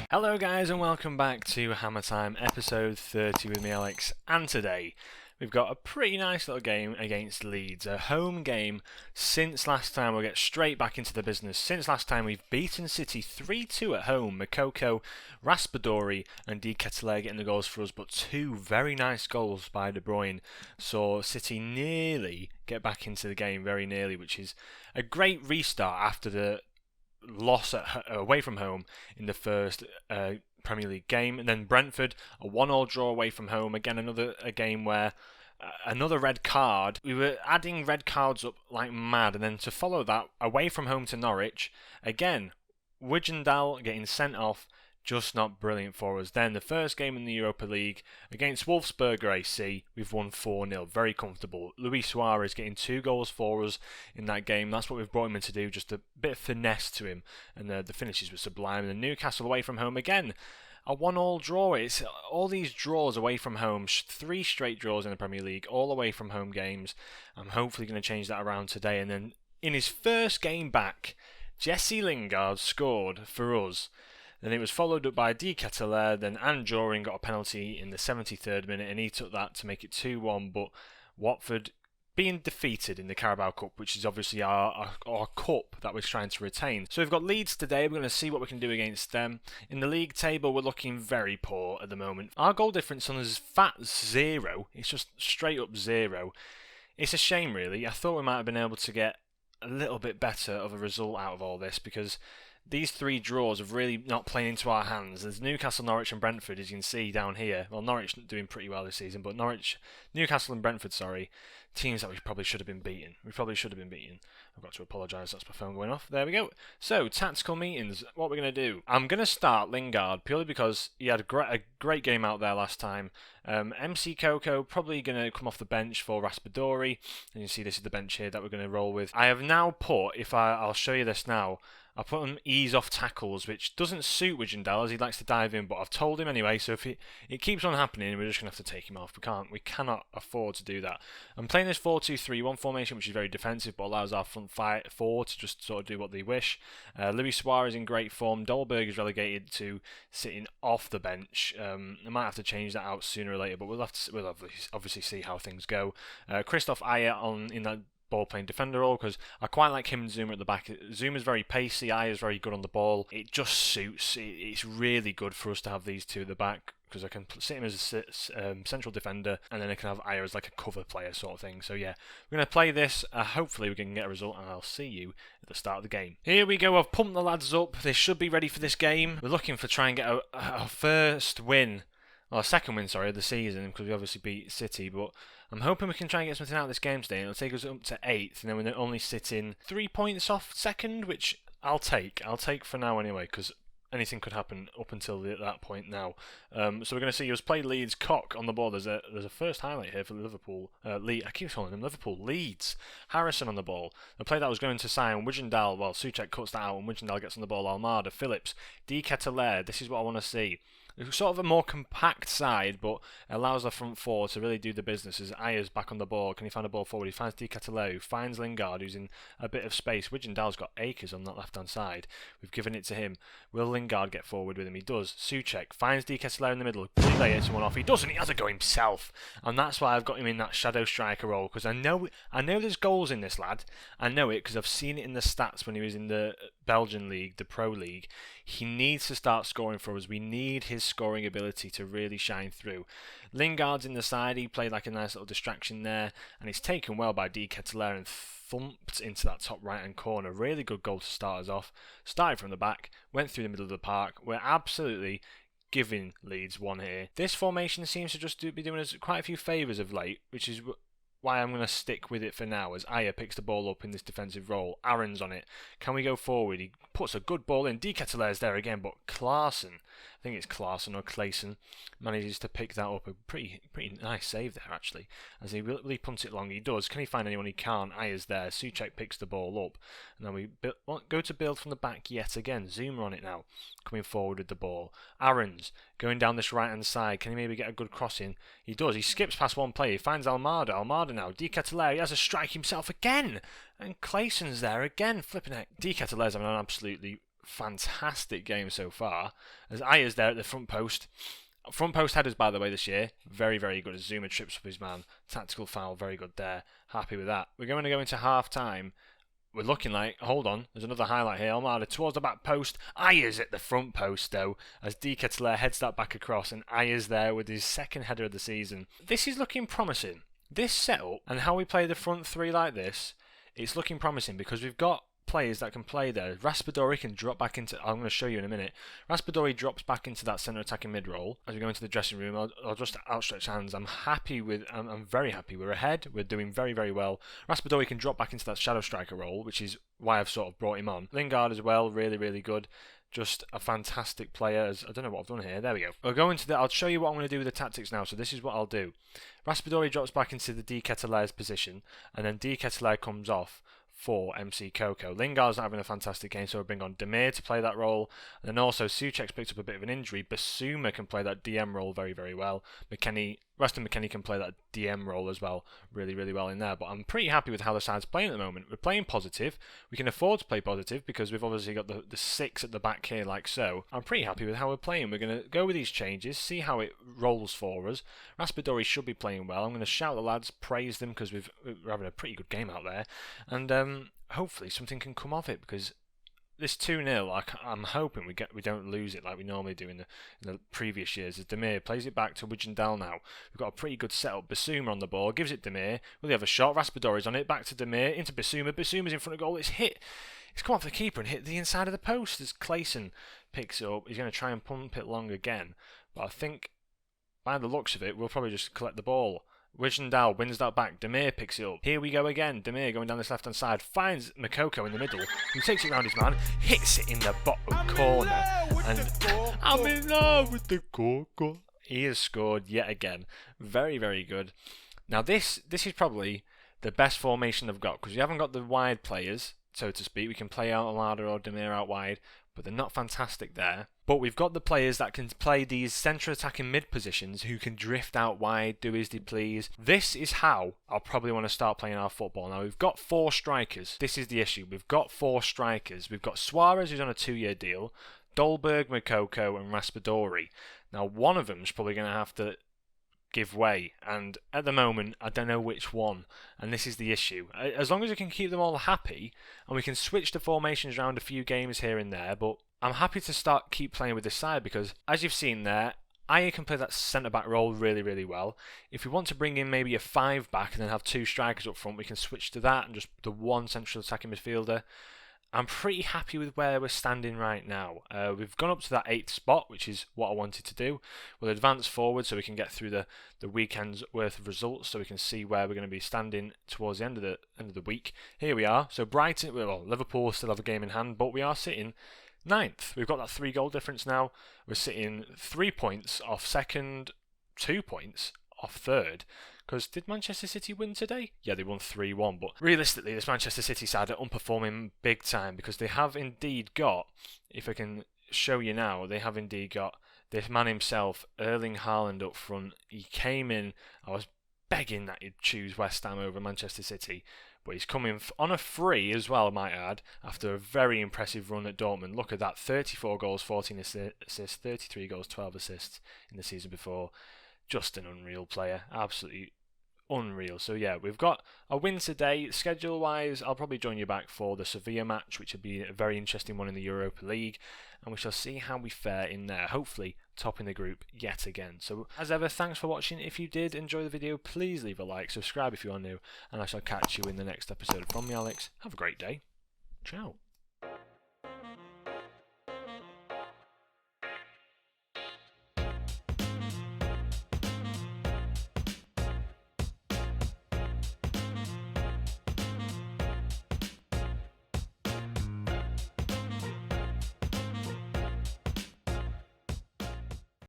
Hello guys and welcome back to Hammer Time episode 30 with me Alex, and today we've got a pretty nice little game against Leeds, a home game. Since last time, we'll get straight back into the business. Since last time we've beaten City 3-2 at home. Makoko, Raspadori and Di Ketelaere getting the goals for us, but two very nice goals by De Bruyne saw City nearly get back into the game, very nearly, which is a great restart after the loss away from home in the first Premier League game, and then Brentford, a 1-1 draw away from home. Again, another game where another red card. We were adding red cards up like mad, and then to follow that, away from home to Norwich, again, Wijndal getting sent off. Just not brilliant for us. Then the first game in the Europa League against Wolfsberger AC, we've won 4-0, very comfortable. Luis Suarez getting 2 goals for us in that game. That's what we've brought him in to do, just a bit of finesse to him, and the finishes were sublime. And then Newcastle away from home again, a 1-1 draw. It's all these draws away from home, 3 straight draws in the Premier League, all away from home games. I'm hopefully going to change that around today. And then in his first game back, Jesse Lingard scored for us. Then it was followed up by Di Ketelaere, then Anjorin got a penalty in the 73rd minute, and he took that to make it 2-1, but Watford being defeated in the Carabao Cup, which is obviously our cup that we're trying to retain. So we've got Leeds today. We're going to see what we can do against them. In the league table, we're looking very poor at the moment. Our goal difference on us is fat 0. It's just straight up 0. It's a shame, really. I thought we might have been able to get a little bit better of a result out of all this, because these 3 draws have really not playing into our hands. There's Newcastle, Norwich and Brentford, as you can see down here. Well, Norwich doing pretty well this season, but Newcastle and Brentford, teams that we probably should have been beaten. I've got to apologise, that's my phone going off. There we go. So, tactical meetings, what we're going to do. I'm going to start Lingard, purely because he had a great game out there last time. MC Coco probably going to come off the bench for Raspadori. And you see this is the bench here that we're going to roll with. I have now put, I'll show you this now, I put him ease off tackles, which doesn't suit Wijndal as he likes to dive in, but I've told him anyway, so if it keeps on happening, we're just going to have to take him off. We cannot afford to do that. I'm playing this 4-2-3-1 formation, which is very defensive, but allows our front 4 to just sort of do what they wish. Luis Suarez in great form. Dolberg is relegated to sitting off the bench. I might have to change that out sooner or later, but we'll obviously see how things go. Christoph Ayer in that ball-playing defender role, because I quite like him and Zuma at the back. Zuma's very pacey, Ayer's very good on the ball. It just suits. It's really good for us to have these two at the back, because I can sit him as a central defender, and then I can have Ayer as like a cover player sort of thing. So yeah, we're going to play this. Hopefully we can get a result, and I'll see you at the start of the game. Here we go. I've pumped the lads up. They should be ready for this game. We're looking for try and get a first win. Well, a second win, of the season, because we obviously beat City, but I'm hoping we can try and get something out of this game today. It'll take us up to 8th, and then we're only sitting 3 points off second, which I'll take. I'll take for now anyway, because anything could happen up until that point now. So we're going to see us play Leeds. Cock on the ball. There's a first highlight here for Liverpool. I keep calling them Liverpool. Leeds. Harrison on the ball. The play that was going to sign Wijndal. Well, Souček cuts that out, and Wijndal gets on the ball. Almada, Phillips, Di Ketelaere. This is what I want to see. It's sort of a more compact side, but allows the front 4 to really do the business. As Ayer's back on the ball, can he find a ball forward? He finds Di Ketelaere, who finds Lingard, who's in a bit of space. Wijndal's got acres on that left-hand side. We've given it to him. Will Lingard get forward with him? He does. Souček finds Di Ketelaere in the middle. Could he lay someone off? He doesn't. He has a go himself. And that's why I've got him in that shadow striker role, because I know there's goals in this lad. I know it because I've seen it in the stats when he was in the Belgian league, the Pro League. He needs to start scoring for us. We need his scoring ability to really shine through. Lingard's in the side. He played like a nice little distraction there, and it's taken well by Di Ketelaere and thumped into that top right hand corner. Really good goal to start us off. Started from the back, went through the middle of the park. We're absolutely giving Leeds one here. This formation seems to just be doing us quite a few favours of late, which is why I'm going to stick with it for now, as Ayer picks the ball up in this defensive role. Aaron's on it. Can we go forward? He puts a good ball in. Di Ketelaere's there again, but Klaassen, I think it's Klaassen or Clayson, manages to pick that up. A pretty nice save there, actually. As he really punts it long, he does. Can he find anyone? He can't. Ayer's there. Souček picks the ball up. And then we go to build from the back yet again. Zuma on it now, coming forward with the ball. Aaron's going down this right-hand side. Can he maybe get a good crossing? He does. He skips past one player. He finds Almada. Almada now. Di Ketelaere, he has a strike himself again. And Clayson's there again, flipping out. Di Ketelaere's having an absolutely fantastic game so far. As Ayers there at the front post. Front post headers, by the way, this year, very, very good. As Zuma trips up his man. Tactical foul, very good there. Happy with that. We're going to go into half-time. We're looking like, hold on, there's another highlight here. Almada towards the back post. Ayers at the front post, though, as De Ketelaere heads that back across, and Ayers there with his second header of the season. This is looking promising. This setup, and how we play the front three like this, it's looking promising because we've got players that can play there. Raspadori can drop back into, I'm going to show you in a minute. Raspadori drops back into that centre attacking mid role. As we go into the dressing room, I'll just outstretch hands. I'm very happy. We're ahead. We're doing very, very well. Raspadori can drop back into that shadow striker role, which is why I've sort of brought him on. Lingard as well, really, really good. Just a fantastic player. I don't know what I've done here. There we go. We'll go into I'll show you what I'm going to do with the tactics now. So this is what I'll do. Raspadori drops back into the De Ketelaere's position, and then De Ketelaere comes off for MC Coco. Lingard's not having a fantastic game, so we'll bring on Demir to play that role. And then also, Souček's picked up a bit of an injury. Basuma can play that DM role very, very well. Weston McKennie can play that DM role as well, really, really well in there. But I'm pretty happy with how the side's playing at the moment. We're playing positive. We can afford to play positive because we've obviously got the 6 at the back here like so. I'm pretty happy with how we're playing. We're going to go with these changes, see how it rolls for us. Raspadori should be playing well. I'm going to shout the lads, praise them because we're having a pretty good game out there. And hopefully something can come of it because this 2-0, I'm hoping we don't lose it like we normally do in the previous years. As Demir plays it back to Wijndal now. We've got a pretty good setup. Basuma on the ball, gives it Demir. Will he have a shot? Raspadori's on it, back to Demir, into Basuma. Basuma's in front of goal. It's hit. It's come off the keeper and hit the inside of the post as Clayson picks it up. He's going to try and pump it long again. But I think, by the looks of it, we'll probably just collect the ball. Wijndal wins that back. Demir picks it up. Here we go again. Demir going down this left-hand side. Finds Makoko in the middle. He takes it round his man. Hits it in the bottom corner. And I'm in love with the Coco. He has scored yet again. Very, very good. Now this is probably the best formation I've got because we haven't got the wide players, so to speak. We can play out Almada or Demir out wide, but they're not fantastic there. But we've got the players that can play these centre attacking mid positions who can drift out wide, do as they please. This is how I'll probably want to start playing our football. Now, we've got 4 strikers. This is the issue. We've got 4 strikers. We've got Suarez, who's on a 2-year deal, Dolberg, Makoko, and Raspadori. Now, one of them's probably going to have to give way, and at the moment I don't know which one, and this is the issue. As long as we can keep them all happy and we can switch the formations around a few games here and there, but I'm happy to keep playing with this side because as you've seen there, I can play that centre back role really, really well. If we want to bring in maybe a 5 back and then have 2 strikers up front, we can switch to that and just the one central attacking midfielder. I'm pretty happy with where we're standing right now. We've gone up to that 8th spot, which is what I wanted to do. We'll advance forward so we can get through the weekend's worth of results, so we can see where we're going to be standing towards the end of the week. Here we are. So Brighton, well, Liverpool still have a game in hand, but we are sitting 9th. We've got that 3 goal difference now. We're sitting 3 points off second, 2 points off third. Because did Manchester City win today? Yeah, they won 3-1. But realistically, this Manchester City side are underperforming big time because they have indeed got, if I can show you now, they have indeed got this man himself, Erling Haaland up front. He came in, I was begging that he'd choose West Ham over Manchester City. But he's coming on a free as well, I might add, after a very impressive run at Dortmund. Look at that, 34 goals, 14 assists, 33 goals, 12 assists in the season before. Just an unreal player, absolutely unreal. So yeah, we've got a win today. Schedule wise, I'll probably join you back for the Sevilla match, which will be a very interesting one in the Europa League, and we shall see how we fare in there, hopefully topping the group yet again. So as ever, thanks for watching. If you did enjoy the video, please leave a like, subscribe if you are new, and I shall catch you in the next episode. From me, Alex, have a great day. Ciao.